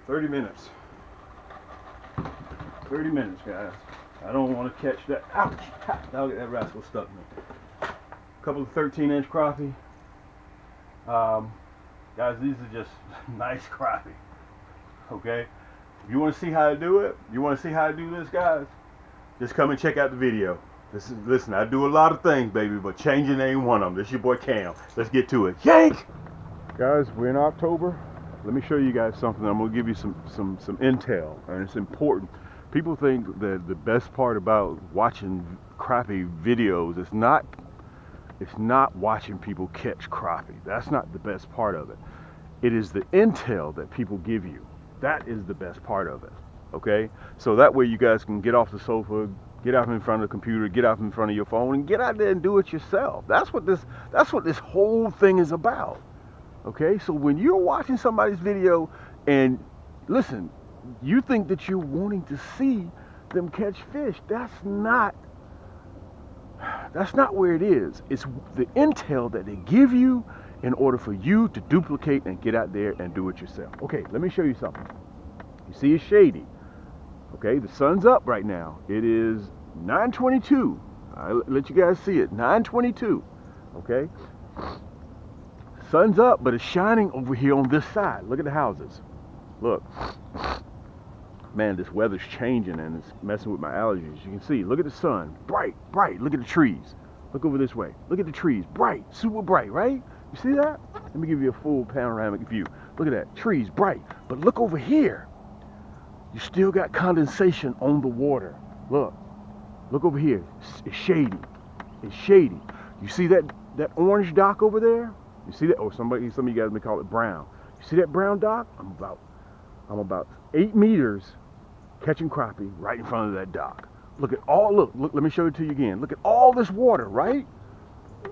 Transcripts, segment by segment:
30 minutes. 30 minutes, guys. I don't want to catch that. Ouch! That'll get that rascal stuck me. A couple of 13-inch crappie. Guys, these are just nice crappie. Okay? If you want to see how I do it, you want to see how I do this, guys, just come and check out the video. Listen, I do a lot of things, baby, but changing ain't one of them. This is your boy Cam. Let's get to it. Yank! Guys, we're in October. Let me show you guys something. I'm going to give you some intel, and it's important. People think that the best part about watching crappie videos is not watching people catch crappie. That's not the best part of it. It is the intel that people give you. That is the best part of it. Okay? So that way you guys can get off the sofa, get out in front of the computer, get out in front of your phone, and get out there and do it yourself. That's what this whole thing is about. Okay? So when you're watching somebody's video and listen, you think that you're wanting to see them catch fish. That's not where it is. It's the intel that they give you in order for you to duplicate and get out there and do it yourself. Okay, let me show you something. You see it's shady. Okay, the sun's up right now. It is 9:22. I'll let you guys see it. 9:22. Okay? Sun's up, but it's shining over here on this side. Look at the houses. Look. Man, this weather's changing and it's messing with my allergies. You can see, look at the sun, bright, bright. Look at the trees. Look over this way. Look at the trees, bright, super bright, right? You see that? Let me give you a full panoramic view. Look at that, trees, bright. But look over here. You still got condensation on the water. Look over here. It's shady. It's shady. You see that orange dock over there? You see that? Or some of you guys may call it brown. You see that brown dock? I'm about 8 meters catching crappie right in front of that dock. Look, let me show it to you again. Look at all this water, right?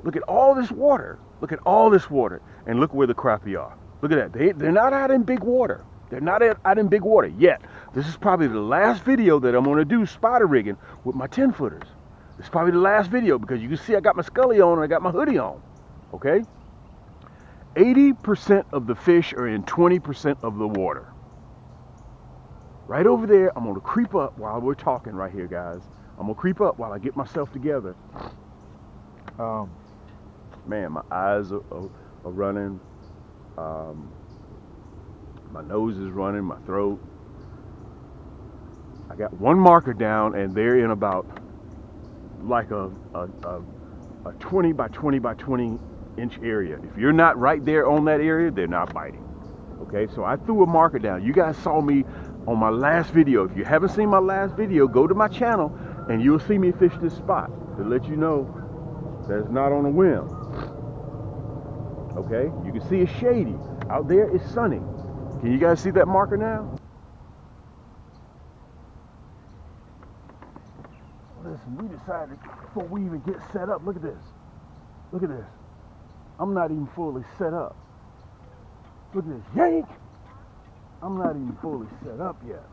Look at all this water. Look at all this water. And look where the crappie are. Look at that. They're not out in big water. They're not out in big water yet. This is probably the last video that I'm going to do spider rigging with my 10-footers. It's probably the last video because you can see I got my scully on and I got my hoodie on. Okay? 80% of the fish are in 20% of the water. Right over there, I'm going to creep up while we're talking right here, guys. I'm going to creep up while I get myself together. Man, my eyes are running. My nose is running, my throat. I got one marker down, and they're in about like a 20 by 20 by 20 inch area. If you're not right there on that area, they're not biting. Okay, so I threw a marker down. You guys saw me on my last video. If you haven't seen my last video, go to my channel and you'll see me fish this spot to let you know that it's not on a whim. Okay, you can see it's shady. Out there it's sunny. Can you guys see that marker now? Listen, we decided before we even get set up, look at this. Look at this. I'm not even fully set up. Look at this, yank! I'm not even fully set up yet.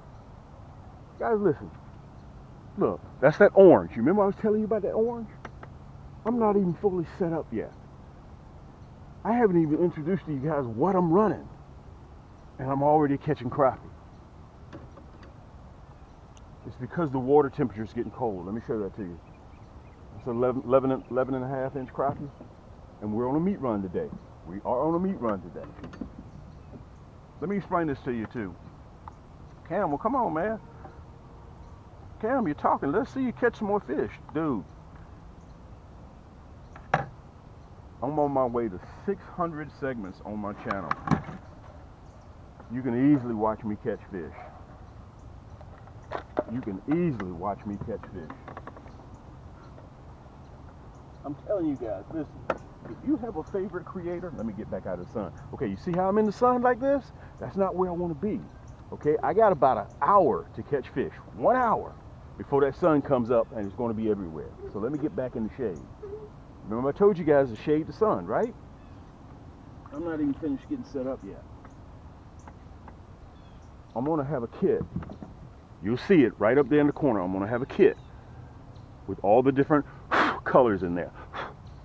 Guys, listen. Look, that's that orange. You remember I was telling you about that orange? I'm not even fully set up yet. I haven't even introduced to you guys what I'm running. And I'm already catching crappie. It's because the water temperature is getting cold. Let me show that to you. It's 11 and a half inch crappie. And we're on a meat run today. We are on a meat run today. Let me explain this to you too. Cam, well come on, man. Cam, you're talking. Let's see you catch some more fish. Dude. I'm on my way to 600 segments on my channel. You can easily watch me catch fish. You can easily watch me catch fish. I'm telling you guys, listen. If you have a favorite creator, let me get back out of the sun. Okay, you see how I'm in the sun like this? That's not where I want to be. Okay, I got about an hour to catch fish. 1 hour before that sun comes up and it's going to be everywhere. So let me get back in the shade. Remember I told you guys to shade the sun, right? I'm not even finished getting set up yet. I'm going to have a kit. You'll see it right up there in the corner. I'm going to have a kit with all the different colors in there.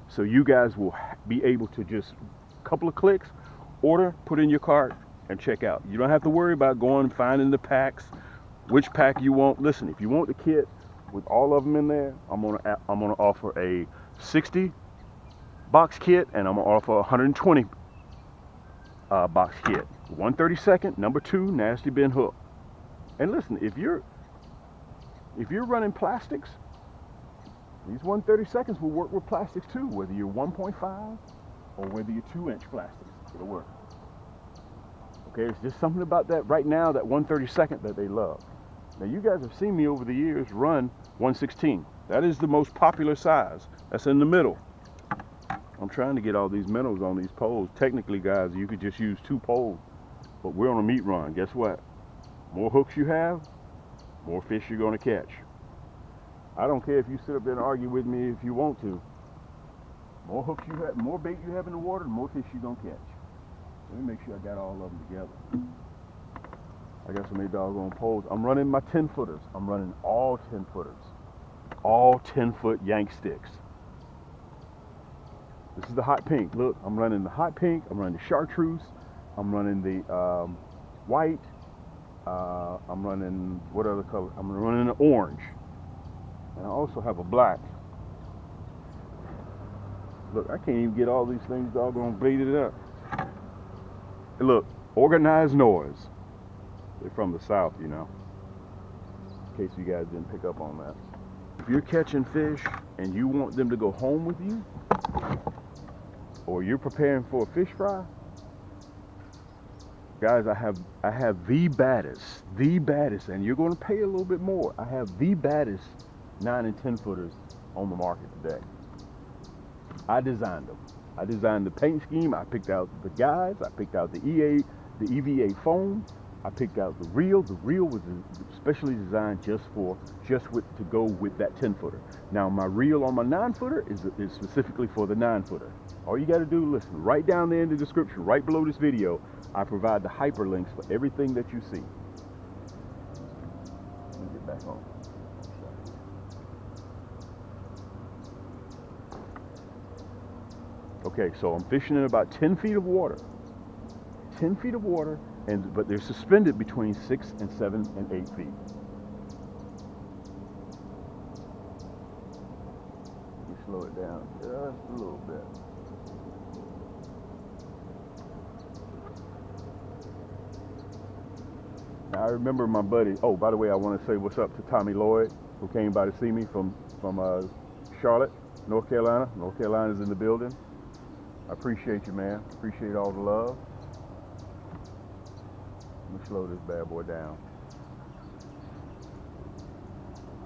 So you guys will be able to just a couple of clicks, order, put in your cart, and check out. You don't have to worry about going and finding the packs, which pack you want. Listen, if you want the kit with all of them in there, I'm gonna offer a 60 box kit, and I'm gonna offer a 120 box kit. 132nd, number 2, nasty bin hook. And listen, if you're running plastics, these 132nds will work with plastics too, whether you're 1.5 or whether you're 2-inch plastics, it'll work. Okay, it's just something about that right now, that 132nd that they love. Now you guys have seen me over the years run 116. That is the most popular size. That's in the middle. I'm trying to get all these minnows on these poles. Technically, guys, you could just use 2 poles, but we're on a meat run. Guess what? More hooks you have, more fish you're gonna catch. I don't care if you sit up there and argue with me if you want to. More hooks you have, more bait you have in the water, the more fish you're gonna catch. Let me make sure I got all of them together. I got so many doggone poles. I'm running my 10-footers. I'm running all 10-footers. All 10-foot yank sticks. This is the hot pink. Look, I'm running the hot pink. I'm running the chartreuse. I'm running the white. I'm running, what other color? I'm running the orange. And I also have a black. Look, I can't even get all these things doggone baited up. Hey, look, organized noise. They're from the south, you know. In case you guys didn't pick up on that. If you're catching fish and you want them to go home with you, or you're preparing for a fish fry, guys, I have the baddest, and you're going to pay a little bit more. I have the baddest 9 and 10 footers on the market today. I designed them. I designed the paint scheme. I picked out the guides. I picked out the EVA foam. I picked out the reel. The reel was specially designed to go with that 10-footer. Now my reel on my 9-footer is specifically for the 9-footer. All you got to do, listen, right down there in the description, right below this video, I provide the hyperlinks for everything that you see. Let me get back on. Okay, so I'm fishing in about 10 feet of water. 10 feet of water, but they're suspended between 6 and 7 and 8 feet. Let me slow it down just a little bit. Now, I remember my buddy, oh, by the way, I want to say what's up to Tommy Lloyd, who came by to see me from Charlotte, North Carolina. North Carolina's in the building. I appreciate you, man. Appreciate all the love. Let me slow this bad boy down.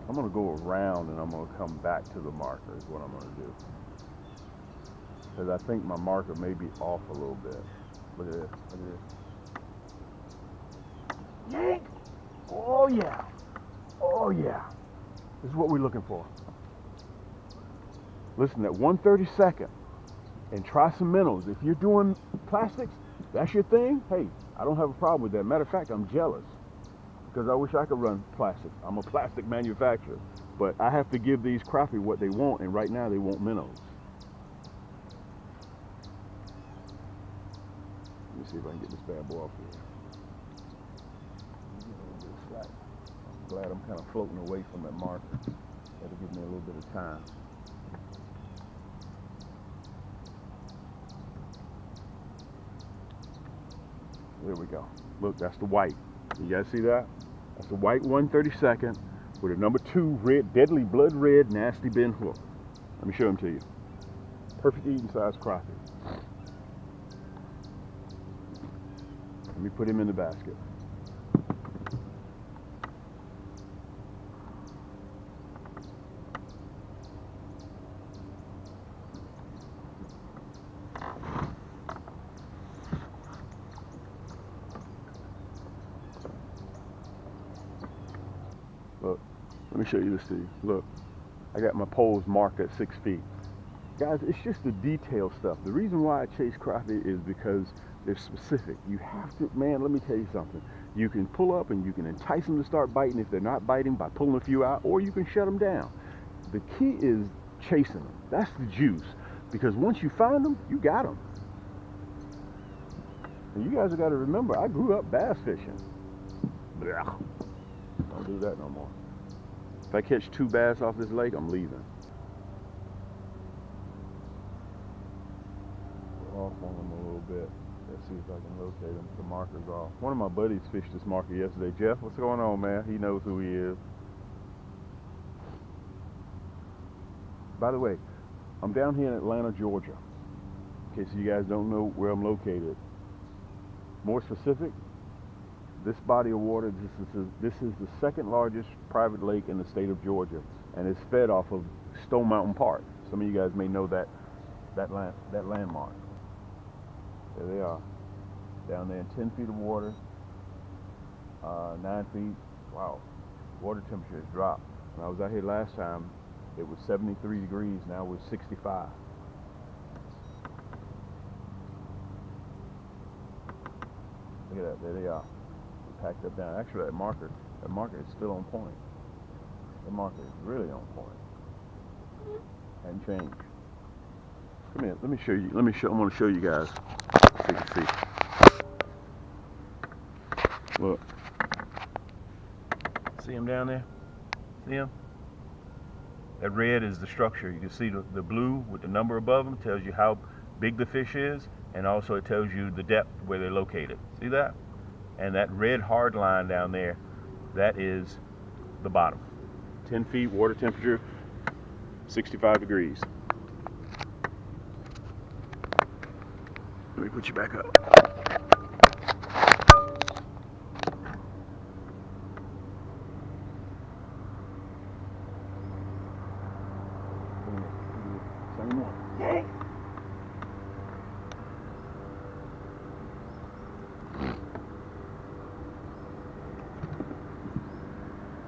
I'm going to go around and I'm going to come back to the marker is what I'm going to do. Because I think my marker may be off a little bit. Look at this. Look at this. Yank! Oh, yeah. Oh, yeah. This is what we're looking for. Listen, at 1/32, and try some minnows. If you're doing plastics, that's your thing, hey, I don't have a problem with that. Matter of fact, I'm jealous because I wish I could run plastics. I'm a plastic manufacturer, but I have to give these crappie what they want, and right now they want minnows. Let me see if I can get this bad boy off here. I'm glad I'm kind of floating away from that marker. That'll give me a little bit of time. There we go. Look, that's the white. You guys see that? That's the white 1/32 with a number 2 red, deadly blood red, nasty bin hook. Let me show them to you. Perfect eating size crappie. Let me put him in the basket. Look, let me show you this to you. Look, I got my poles marked at 6 feet. Guys, it's just the detail stuff. The reason why I chase crappie is because they're specific. You have to, man, let me tell you something. You can pull up and you can entice them to start biting if they're not biting by pulling a few out, or you can shut them down. The key is chasing them. That's the juice. Because once you find them, you got them. And you guys have got to remember, I grew up bass fishing. Blah. Don't do that no more. If I catch 2 bass off this lake, I'm leaving. We're off on them a little bit. Let's see if I can locate them. The marker's off. One of my buddies fished this marker yesterday. Jeff, what's going on, man? He knows who he is. By the way, I'm down here in Atlanta, Georgia. In case you guys don't know where I'm located. More specific, this body of water, this is the second largest private lake in the state of Georgia, and it's fed off of Stone Mountain Park. Some of you guys may know that landmark. There they are, down there in 10 feet of water, 9 feet. Wow, water temperature has dropped. When I was out here last time, it was 73 degrees. Now we're 65. Look at that, there they are. They packed up down. Actually, that marker is still on point. The marker is really on point. Hadn't changed. Come here, let me show you. I want to show you guys. So you can see. Look. See them down there? See them? That red is the structure. You can see the blue with the number above them tells you how big the fish is, and also it tells you the depth where they're located. See that? And that red hard line down there, that is the bottom. 10 feet, water temperature, 65 degrees. Let me put you back up. Same one. Yay!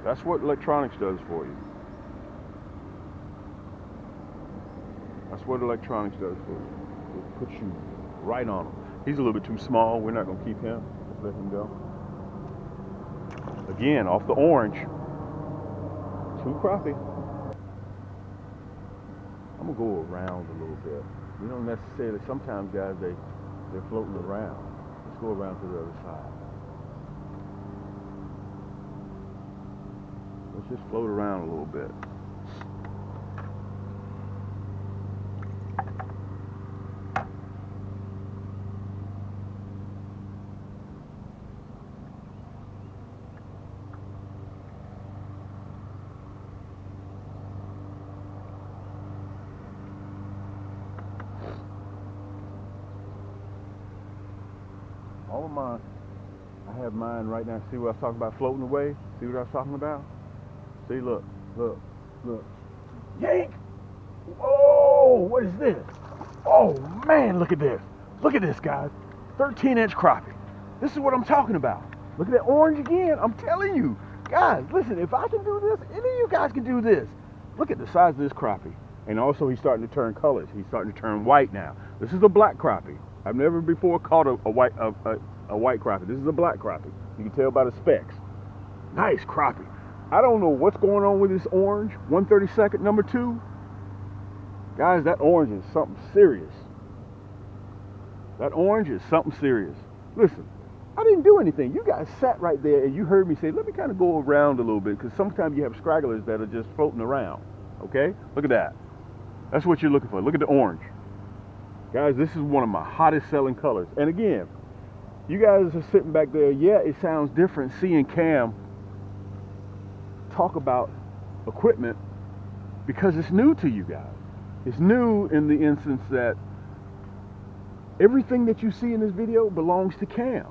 That's what electronics does for you. That's what electronics does for you. It puts you right on him. He's a little bit too small. We're not going to keep him. Let's let him go. Again, off the orange. 2 crappie. I'm going to go around a little bit. You don't necessarily, sometimes guys, they're floating around. Let's go around to the other side. Let's just float around a little bit. All of mine, I have mine right now. See what I was talking about floating away? See what I was talking about? See, look. Yank! Whoa, what is this? Oh man, look at this. Look at this, guys. 13-inch crappie. This is what I'm talking about. Look at that orange again. I'm telling you. Guys, listen, if I can do this, any of you guys can do this. Look at the size of this crappie. And also he's starting to turn colors. He's starting to turn white now. This is a black crappie. I've never before caught a white crappie. This is a black crappie. You can tell by the specks. Nice crappie. I don't know what's going on with this orange. 132nd, number 2. Guys, that orange is something serious. That orange is something serious. Listen, I didn't do anything. You guys sat right there and you heard me say, let me kind of go around a little bit, because sometimes you have stragglers that are just floating around. Okay? Look at that. That's what you're looking for. Look at the orange. Guys, this is one of my hottest selling colors. And again, you guys are sitting back there. Yeah, it sounds different seeing Cam talk about equipment because it's new to you guys. It's new in the instance that everything that you see in this video belongs to Cam.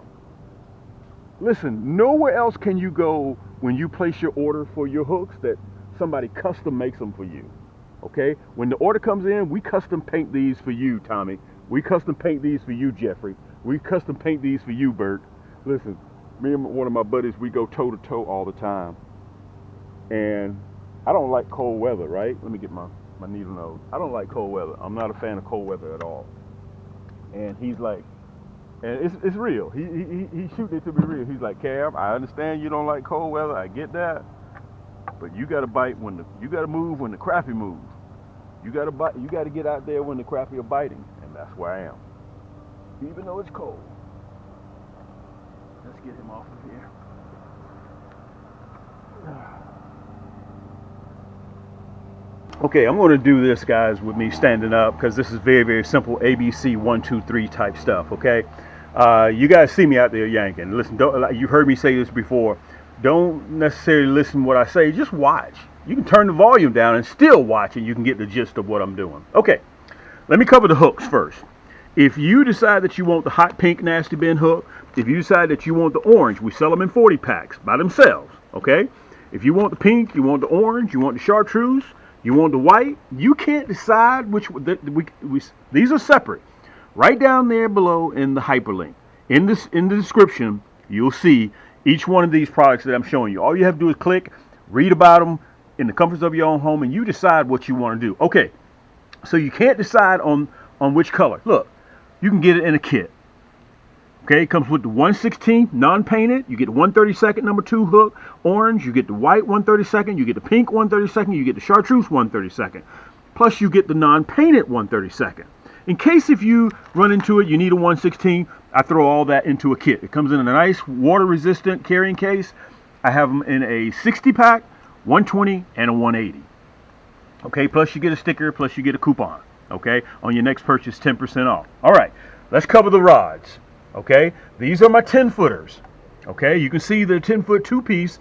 Listen, nowhere else can you go when you place your order for your hooks that somebody custom makes them for you. Okay? When the order comes in, we custom paint these for you, Tommy. We custom paint these for you, Jeffrey. We custom paint these for you, Bert. Listen, me and one of my buddies, we go toe to toe all the time. And I don't like cold weather, right? Let me get my needle nose. I don't like cold weather. I'm not a fan of cold weather at all. And he's like, and it's real. He's shooting it to be real. He's like, Cam, I understand you don't like cold weather. I get that. But you gotta bite you gotta move when the crappie moves. You gotta get out there when the crappie are biting. And that's where I am. Even though it's cold. get him off of here. Okay, I'm going to do this, guys, with me standing up, because this is very, very simple ABC 1, 2, 3 type stuff. Okay, you guys see me out there yanking. Listen, you've heard me say this before. Don't necessarily listen to what I say. Just watch. You can turn the volume down and still watch, and you can get the gist of what I'm doing. Okay, let me cover the hooks first. If you decide that you want the hot pink nasty bin hook, if you decide that you want the orange, we sell them in 40 packs by themselves. Okay, if you want the pink, you want the orange, you want the chartreuse, you want the white, you can't decide which. These are separate. Right down there below in the hyperlink, in the description, you'll see each one of these products that I'm showing you. All you have to do is click, read about them in the comforts of your own home, and you decide what you want to do. Okay, so you can't decide on which color. Look, you can get it in a kit. Okay, it comes with the 1/16 non-painted. You get the 1/32 number 2 hook, orange. You get the white 1/32. You get the pink 1/32. You get the chartreuse 1/32. Plus, you get the non-painted 1/32. In case if you run into it, you need a 1/16. I throw all that into a kit. It comes in a nice water-resistant carrying case. I have them in a 60-pack, 120, and a 180. Okay, plus you get a sticker, plus you get a coupon. Okay, on your next purchase, 10% off. All right, let's cover the rods. Okay, these are my 10-footers. Okay, you can see they're 10-foot 2-piece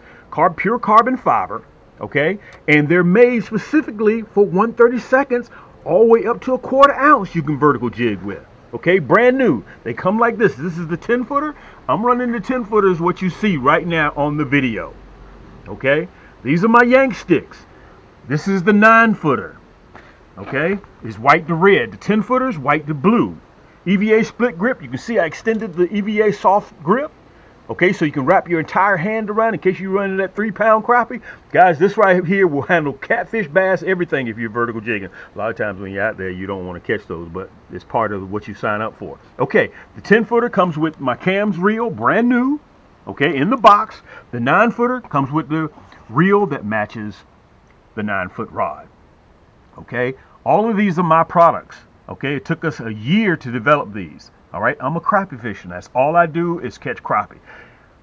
pure carbon fiber. Okay, and they're made specifically for 1/32 all the way up to a 1/4 ounce you can vertical jig with. Okay, brand new. They come like this. This is the 10-footer. I'm running the 10-footers, what you see right now on the video. Okay, these are my yank sticks. This is the 9-footer. Okay, it's white to red. The 10-footers, white to blue. EVA split grip. You can see I extended the EVA soft grip. Okay, so you can wrap your entire hand around in case you run into that 3-pound crappie. Guys, this right here will handle catfish, bass, everything if you're vertical jigging. A lot of times when you're out there, you don't want to catch those, but it's part of what you sign up for. Okay, the 10-footer comes with my cams reel, brand new. Okay, in the box. The 9-footer comes with the reel that matches the 9-foot rod. Okay, all of these are my products. Okay, it took us a year to develop these. All right, I'm a crappie fisherman. That's all I do is catch crappie.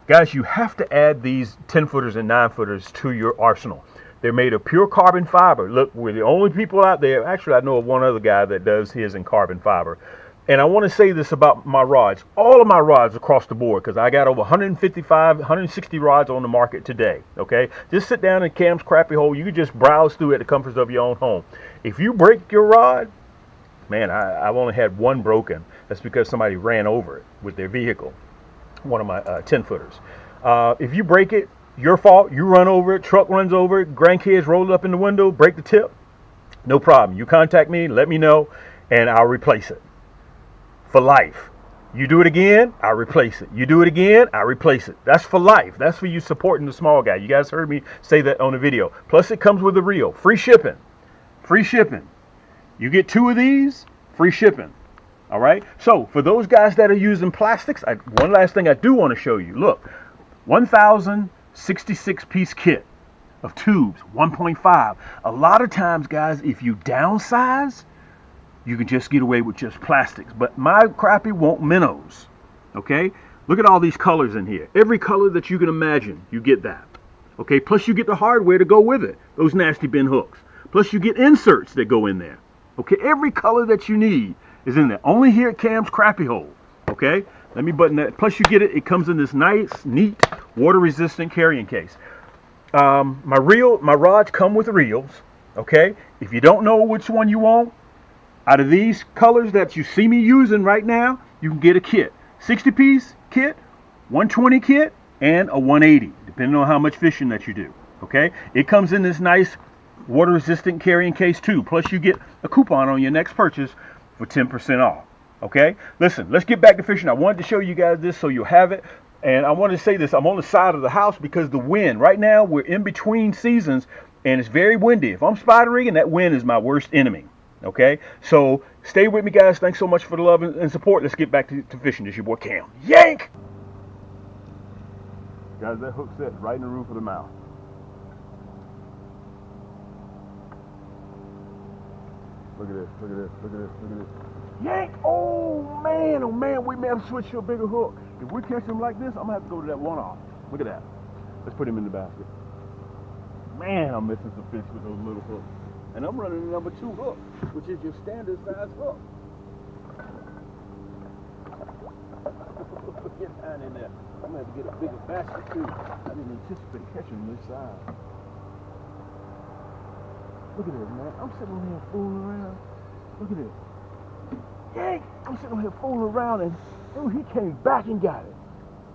Guys, you have to add these 10-footers and 9-footers to your arsenal. They're made of pure carbon fiber. Look, we're the only people out there. Actually, I know of one other guy that does his in carbon fiber. And I want to say this about my rods. All of my rods across the board, because I got over 155, 160 rods on the market today. Okay, just sit down in Cam's Crappie Hole. You can just browse through at the comforts of your own home. If you break your rod, man, I've only had one broken. That's because somebody ran over it with their vehicle, one of my 10-footers. If you break it, your fault. You run over it, truck runs over it, grandkids roll up in the window, break the tip. No problem. You contact me, let me know, and I'll replace it. For life. You do it again, I replace it. You do it again, I replace it. That's for life. That's for you supporting the small guy. You guys heard me say that on the video. Plus it comes with a reel. Free shipping. Free shipping. You get 2 of these, free shipping. All right. So for those guys that are using plastics, one last thing I do want to show you. Look, 1,066-piece kit of tubes, 1.5. A lot of times, guys, if you downsize, you can just get away with just plastics. But my crappie won't minnows. Okay. Look at all these colors in here. Every color that you can imagine, you get that. Okay. Plus you get the hardware to go with it. Those nasty bin hooks. Plus you get inserts that go in there. Okay. Every color that you need is in there. Only here at Cam's Crappie Hole. Okay, let me button that. Plus you get it. It comes in this nice, neat, water-resistant carrying case. My rods come with reels. Okay, if you don't know which one you want, out of these colors that you see me using right now, you can get a kit. 60-piece kit, 120 kit, and a 180, depending on how much fishing that you do. Okay, it comes in this nice water-resistant carrying case too. Plus you get a coupon on your next purchase for 10% off. Okay, listen, let's get back to fishing. I wanted to show you guys this so you'll have it. And I wanted to say this, I'm on the side of the house because the wind, right now we're in between seasons and it's very windy. If I'm spider rigging, that wind is my worst enemy. Okay, so stay with me, guys. Thanks so much for the love and support. Let's get back to fishing. This is your boy Cam. Yank! Guys, that hook set right in the roof of the mouth. Look at this, look at this, look at this, look at this. Yank! Oh man, we may have switched to a bigger hook. If we catch him like this, I'm gonna have to go to that one-off. Look at that. Let's put him in the basket. Man, I'm missing some fish with those little hooks. And I'm running the number 2 hook, which is your standard size hook. Get down in there. I'm gonna have to get a bigger basket too. I didn't anticipate catching this size. Look at this, man. I'm sitting on here fooling around. Look at this. Yank! I'm sitting on here fooling around and dude, he came back and got it.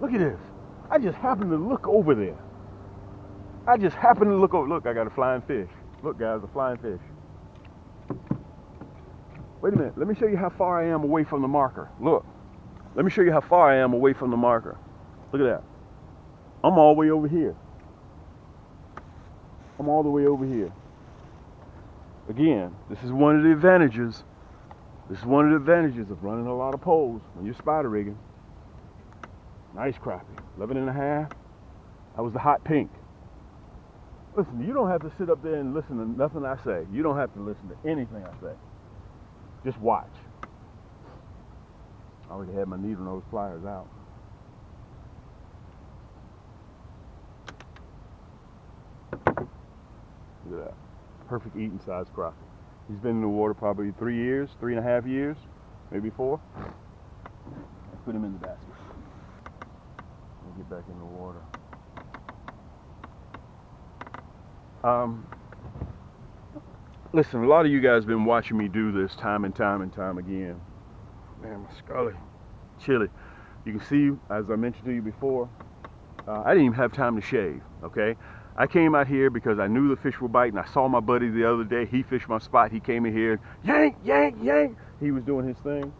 Look at this. I just happened to look over there. I just happened to look over. Look, I got a flying fish. Look, guys, a flying fish. Wait a minute. Let me show you how far I am away from the marker. Look. Let me show you how far I am away from the marker. Look at that. I'm all the way over here. I'm all the way over here. Again, this is one of the advantages. This is one of the advantages of running a lot of poles when you're spider rigging. Nice crappie. 11.5. That was the hot pink. Listen, you don't have to sit up there and listen to nothing I say. You don't have to listen to anything I say. Just watch. I already had my needle nose pliers out. Look at that. Perfect eating size crappie. He's been in the water probably 3 years, 3.5 years, maybe 4. Let's put him in the basket. We'll get back in the water. Listen, a lot of you guys have been watching me do this time and time and time again. Man, my scully, chilly. You can see, as I mentioned to you before, I didn't even have time to shave, okay? I came out here because I knew the fish were biting. I saw my buddy the other day. He fished my spot. He came in here, yank, yank, yank. He was doing his thing.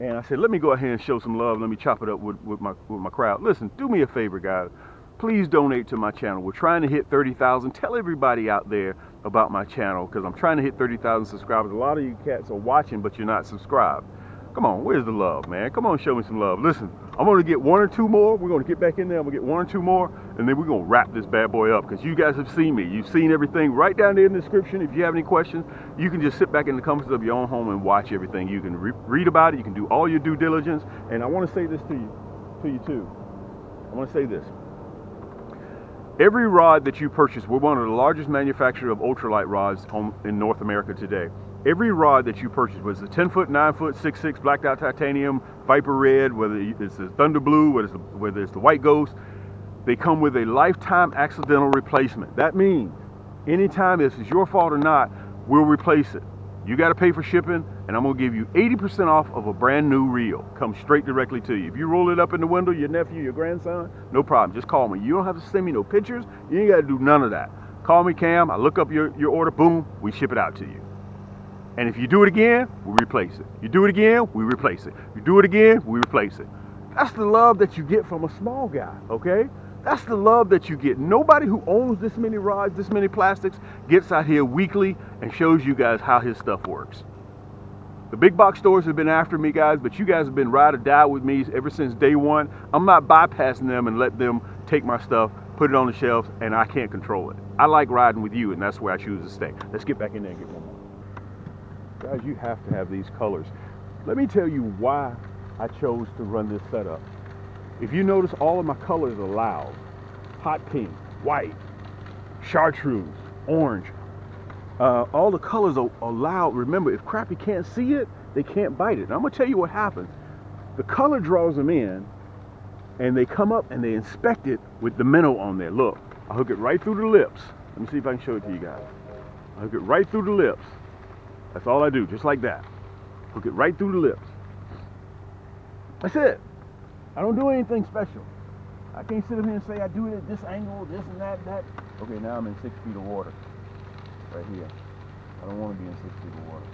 And I said, let me go ahead and show some love. Let me chop it up with my crowd. Listen, do me a favor, guys. Please donate to my channel. We're trying to hit 30,000. Tell everybody out there about my channel because I'm trying to hit 30,000 subscribers. A lot of you cats are watching, but you're not subscribed. Come on, where's the love, man? Come on, show me some love. Listen, I'm going to get 1 or 2 more. We're going to get back in there. I'm going to get 1 or 2 more, and then we're going to wrap this bad boy up because you guys have seen me. You've seen everything right down there in the description. If you have any questions, you can just sit back in the comforts of your own home and watch everything. You can read about it. You can do all your due diligence. And I want to say this to you too. I want to say this. Every rod that you purchase, we're one of the largest manufacturers of ultralight rods in North America today. Every rod that you purchase, whether it's a 10-foot, 9-foot, 6'6", blacked out titanium, Viper Red, whether it's the Thunder Blue, whether it's the White Ghost, they come with a lifetime accidental replacement. That means anytime if it's your fault or not, we'll replace it. You got to pay for shipping, and I'm going to give you 80% off of a brand new reel. Comes straight directly to you. If you roll it up in the window, your nephew, your grandson, no problem. Just call me. You don't have to send me no pictures. You ain't got to do none of that. Call me, Cam. I look up your order. Boom. We ship it out to you. And if you do it again, we replace it. You do it again, we replace it. You do it again, we replace it. That's the love that you get from a small guy, okay? That's the love that you get. Nobody who owns this many rods, this many plastics, gets out here weekly and shows you guys how his stuff works. The big box stores have been after me, guys, but you guys have been ride or die with me ever since day one. I'm not bypassing them and let them take my stuff, put it on the shelves, and I can't control it. I like riding with you, and that's where I choose to stay. Let's get back in there and get one more. Guys, you have to have these colors. Let me tell you why I chose to run this setup. If you notice, all of my colors are loud. Hot pink, white, chartreuse, orange. All the colors are loud. Remember, if crappie can't see it, they can't bite it. And I'm going to tell you what happens. The color draws them in, and they come up and they inspect it with the minnow on there. Look, I hook it right through the lips. Let me see if I can show it to you guys. I hook it right through the lips. That's all I do, just like that. Hook it right through the lips. That's it. I don't do anything special. I can't sit up here and say I do it at this angle, this and that, that. Okay, now I'm in 6 feet of water. Right here. I don't want to be in 6 feet of water.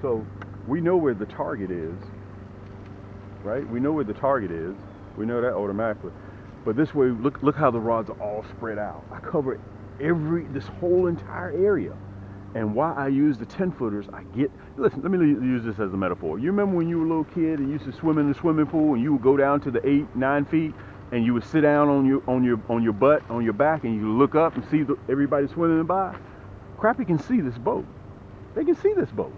So, we know where the target is. Right? We know where the target is. We know that automatically. But this way, look how the rods are all spread out. I cover this whole entire area. And why I use the 10-footers, listen, let me use this as a metaphor. You remember when you were a little kid and you used to swim in the swimming pool and you would go down to the 8, 9 feet and you would sit down on your butt, on your back, and you look up and see everybody swimming by? Crappie can see this boat. They can see this boat.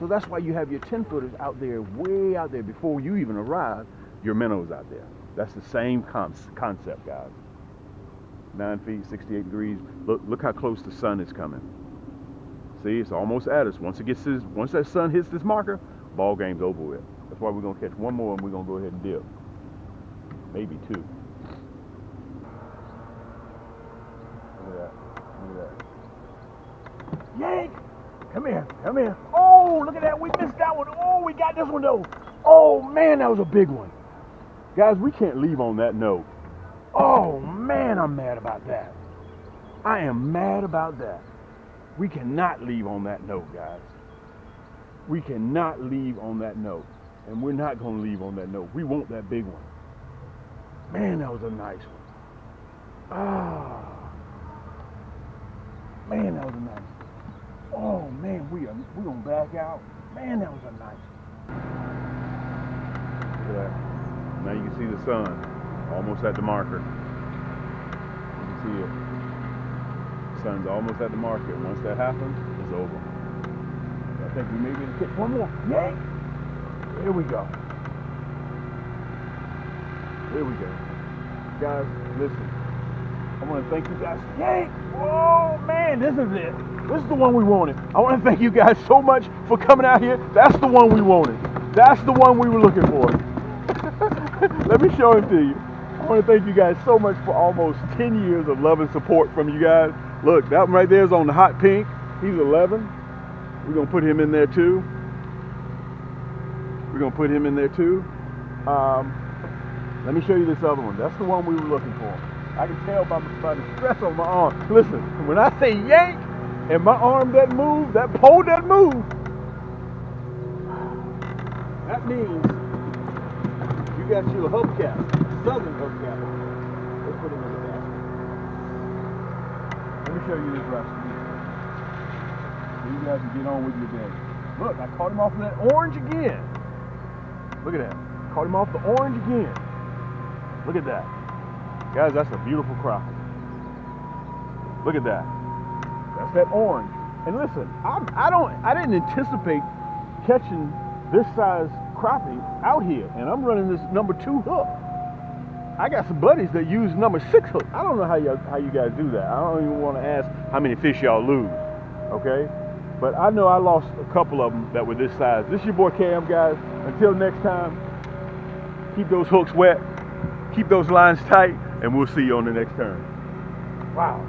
So that's why you have your 10-footers out there, way out there. Before you even arrive, your minnows out there. That's the same concept, guys. 9 feet, 68 degrees. Look how close the sun is coming. See, it's almost at us. Once that sun hits this marker, ball game's over with. That's why we're gonna catch one more and we're gonna go ahead and dip. Maybe two. Look at that. Look at that. Yank! Come here. Come here. Oh, look at that. We missed that one. Oh, we got this one though. Oh man, that was a big one. Guys, we can't leave on that note. Oh man, I'm mad about that. I am mad about that. We cannot leave on that note, guys. We cannot leave on that note. And we're not going to leave on that note. We want that big one. Man, that was a nice one. Ah. Man, that was a nice one. Oh, man, we're going to back out. Man, that was a nice one. Look at that. Now you can see the sun almost at the marker. You can see it. Sun's almost at the market. Once that happens, it's over. I think we may be able to catch one more. Yank! Here we go. Here we go. Guys, listen. I want to thank you guys. Yank! Oh man, this is it. This is the one we wanted. I want to thank you guys so much for coming out here. That's the one we wanted. That's the one we were looking for. Let me show him to you. I want to thank you guys so much for almost 10 years of love and support from you guys. Look, that one right there is on the hot pink. He's 11. We're going to put him in there too. We're going to put him in there too. Let me show you this other one. That's the one we were looking for. I can tell by the stress on my arm. Listen, when I say yank and my arm doesn't move, that pole doesn't move, that means you got your hubcap, southern hubcap. Let's put him in the basket. Let me show you this rest. So you guys can get on with your day. Look, I caught him off of that orange again. Look at that. Caught him off the orange again. Look at that. Guys, that's a beautiful crappie. Look at that. That's that orange. And listen, I didn't anticipate catching this size crappie out here, and I'm running this number 2 hook. I got some buddies that use number 6 hook. I don't know how you guys do that. I don't even want to ask how many fish y'all lose, okay? But I know I lost a couple of them that were this size. This is your boy Cam, guys. Until next time, keep those hooks wet, keep those lines tight, and we'll see you on the next turn. Wow.